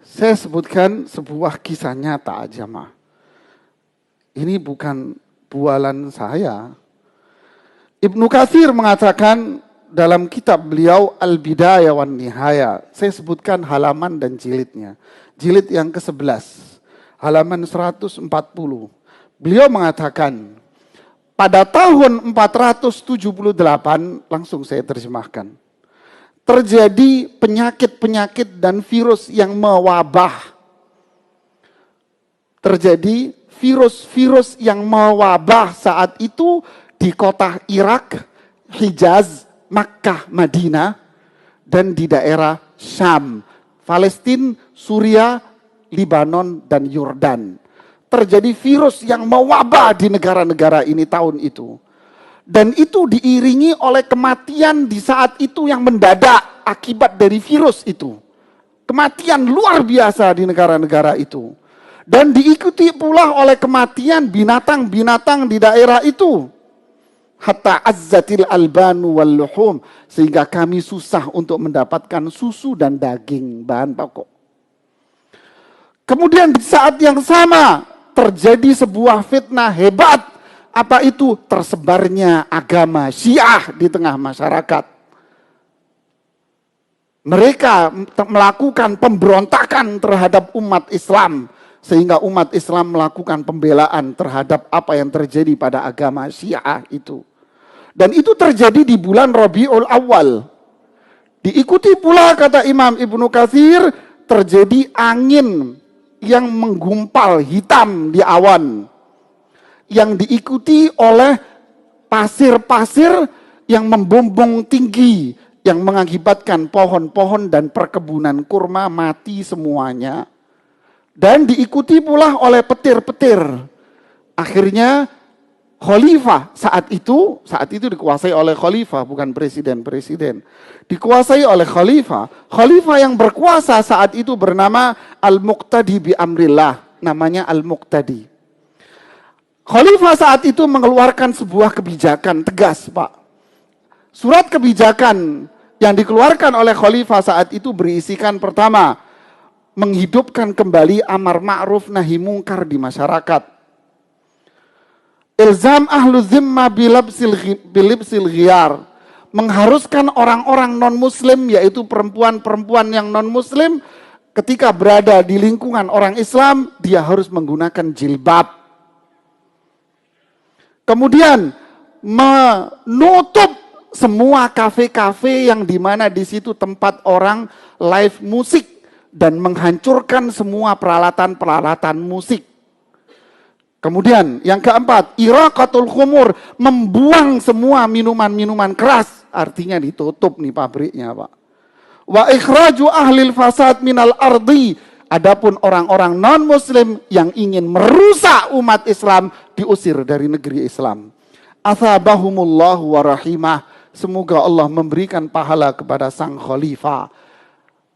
Saya sebutkan sebuah kisah nyata jamaah. Ini bukan bualan saya. Ibnu Katsir mengatakan dalam kitab beliau Al-Bidayah wan Nihaya. Saya sebutkan halaman dan jilidnya. Jilid yang ke-11, halaman 140. Beliau mengatakan, pada tahun 478, langsung saya terjemahkan, terjadi penyakit-penyakit dan virus yang mewabah. Terjadi virus-virus yang mewabah saat itu di kota Irak, Hijaz, Makkah, Madinah, dan di daerah Syam, Palestina, Suriah, Libanon, dan Yordan. Terjadi virus yang mewabah di negara-negara ini tahun itu. Dan itu diiringi oleh kematian di saat itu yang mendadak akibat dari virus itu. Kematian luar biasa di negara-negara itu. Dan diikuti pula oleh kematian binatang-binatang di daerah itu. Hatta azzatil albanu wal luhum, sehingga kami susah untuk mendapatkan susu dan daging bahan pokok. Kemudian di saat yang sama terjadi sebuah fitnah hebat. Apa itu? Tersebarnya agama Syiah di tengah masyarakat. Mereka melakukan pemberontakan terhadap umat Islam, sehingga umat Islam melakukan pembelaan terhadap apa yang terjadi pada agama Syiah itu. Dan itu terjadi di bulan Rabiul Awal. Diikuti pula, kata Imam Ibnu Katsir, terjadi angin yang menggumpal hitam di awan, yang diikuti oleh pasir-pasir yang membumbung tinggi, yang mengakibatkan pohon-pohon dan perkebunan kurma mati semuanya. Dan diikuti pula oleh petir-petir. Akhirnya khalifah saat itu dikuasai oleh khalifah, bukan presiden-presiden. Dikuasai oleh khalifah. Khalifah yang berkuasa saat itu bernama Al-Muqtadi bi Amrillah. Namanya Al-Muqtadi. Khalifah saat itu mengeluarkan sebuah kebijakan tegas, Pak. Surat kebijakan yang dikeluarkan oleh khalifah saat itu berisikan pertama, menghidupkan kembali amar ma'ruf nahi mungkar di masyarakat. Ilzam ahlu zimma bilibsil ghiyar. Mengharuskan orang-orang non-muslim, yaitu perempuan-perempuan yang non-muslim, ketika berada di lingkungan orang Islam, dia harus menggunakan jilbab. Kemudian menutup semua kafe-kafe yang dimana di situ tempat orang live musik, dan menghancurkan semua peralatan-peralatan musik. Kemudian yang keempat, iraqatul khumur, membuang semua minuman-minuman keras, artinya ditutup nih pabriknya, Pak. Wa ikhraju ahlil fasad minal ardi, adapun orang-orang non-muslim yang ingin merusak umat Islam diusir dari negeri Islam. Athabahumullahu wa rahimah, semoga Allah memberikan pahala kepada sang khalifah.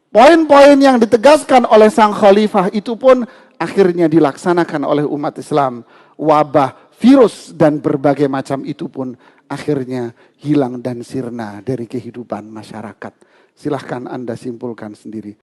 Poin-poin yang ditegaskan oleh sang khalifah itu pun akhirnya dilaksanakan oleh umat Islam. Wabah, virus, dan berbagai macam itu pun akhirnya hilang dan sirna dari kehidupan masyarakat. Silahkan Anda simpulkan sendiri.